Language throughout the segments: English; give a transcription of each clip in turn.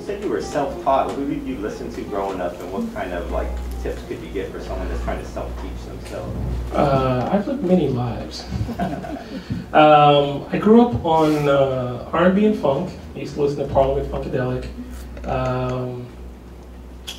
said you were self-taught. Who did you listen to growing up, and what kind of like tips could you give for someone that's trying to self-teach themselves? I've lived many lives. I grew up on R&B and funk. I used to listen to Parliament Funkadelic.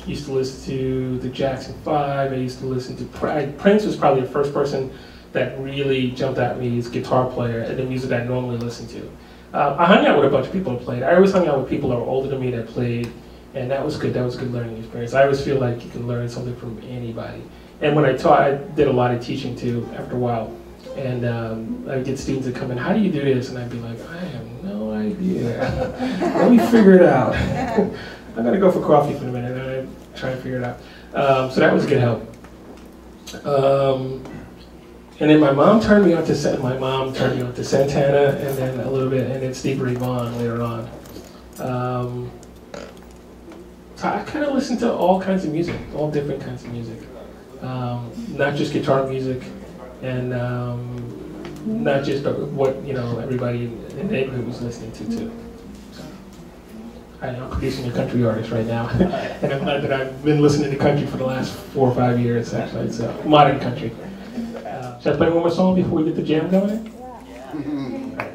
Used to listen to the Jackson 5. I used to listen to Prince was probably the first person that really jumped at me as a guitar player and the music I normally listen to. I hung out with a bunch of people that played. I always hung out with people that were older than me that played, and that was good. That was a good learning experience. I always feel like you can learn something from anybody. And when I taught, I did a lot of teaching too after a while. And I get students that come in, how do you do this? And I'd be like, I have no idea. Let me figure it out. I'm gonna go for coffee for a minute and I try and figure it out. So that was good help. And then my mom turned me on to Santana, and then a little bit, and then Stevie Ray Vaughan later on. So I kind of listened to all kinds of music, all different kinds of music, not just guitar music, and not just what everybody in the neighborhood was listening to too. I'm producing a country artist right now, and I'm glad that I've been listening to country for the last 4 or 5 years. Actually, it's modern country. Should I play one more song before we get the jam going? Yeah.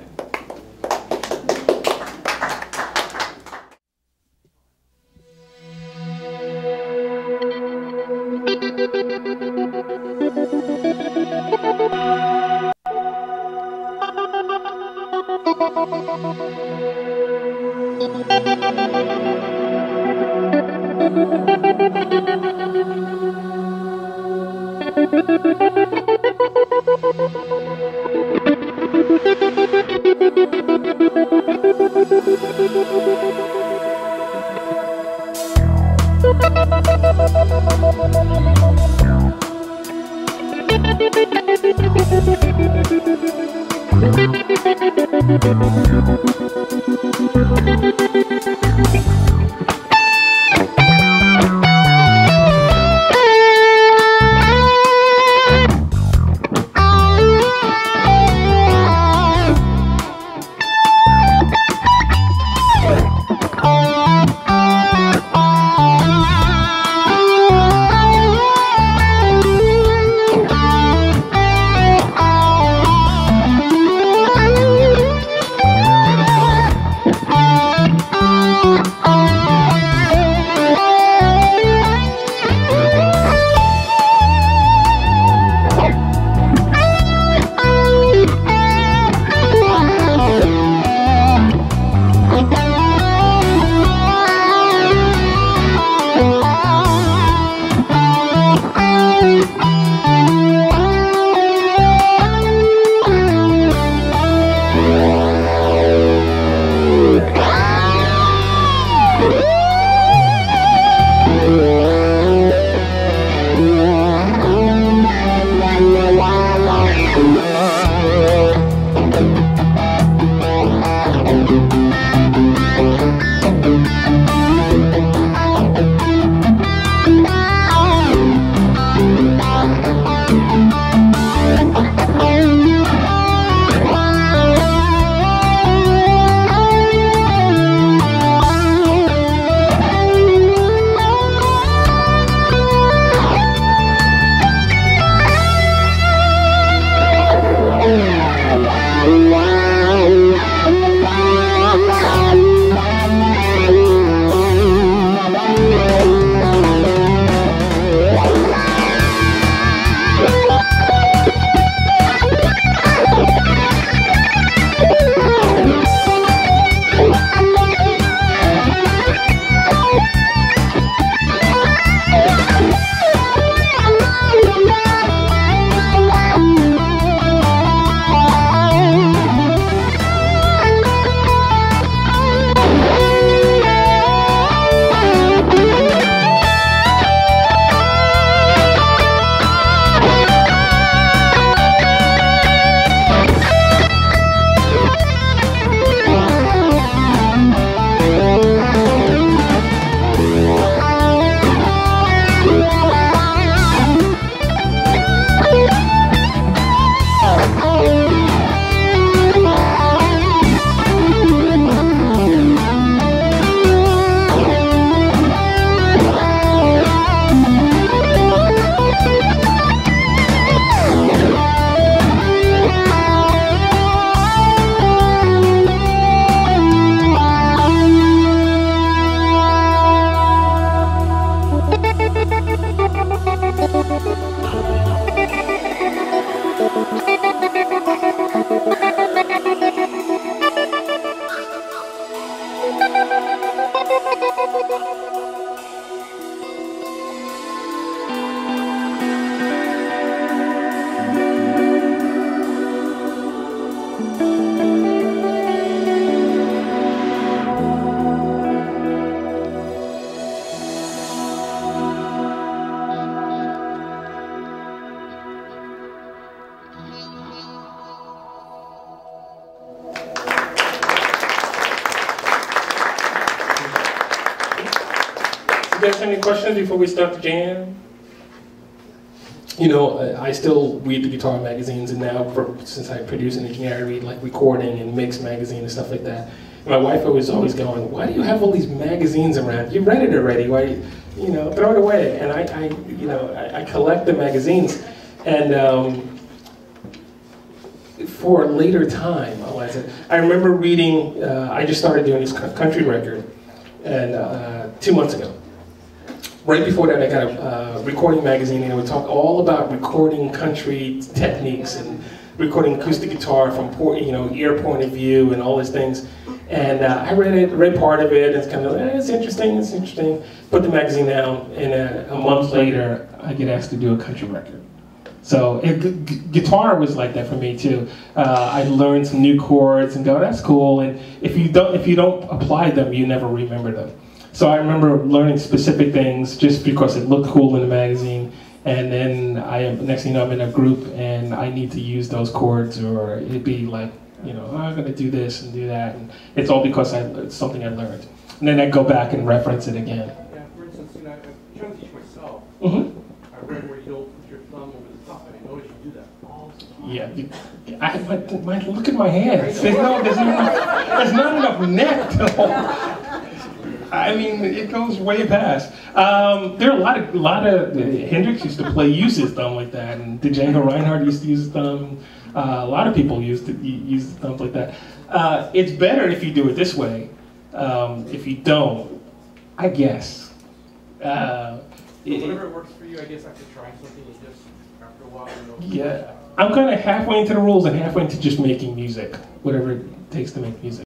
You guys have any questions before we start the jam? You know, I still read the guitar magazines, and now, since I produce and engineer, I read like Recording and Mix magazine and stuff like that. And my wife was always going, "Why do you have all these magazines around? You read it already. Why, you know, throw it away?" And I collect the magazines, and for a later time, I remember reading. I just started doing this country record, and 2 months ago. Right before that, I got a recording magazine, and it would talk all about recording country techniques and recording acoustic guitar from ear point of view and all these things. And I read part of it. It's kind of it's interesting. Put the magazine down, and a month later, I get asked to do a country record. So guitar was like that for me too. I learned some new chords and go, that's cool. And if you don't apply them, you never remember them. So I remember learning specific things just because it looked cool in the magazine, and then next thing you know, I'm in a group and I need to use those chords, or it'd be like, I'm going to do this and do that, and it's all because it's something I learned. And then I go back and reference it again. Yeah, for instance, I'm trying to teach myself. Mm-hmm. I read where you don't put your thumb over the top, and I noticed you do that all the time. Yeah, look at my hands. There's not enough neck to hold. I mean, it goes way past. There are a lot of Hendrix used to use his thumb like that, and Django Reinhardt used to use his thumb. A lot of people used to use the thumbs like that. It's better if you do it this way. If you don't, I guess. Whatever works for you, I guess after trying something, you just after a while, Yeah, I'm kind of halfway into the rules and halfway into just making music, whatever it takes to make music.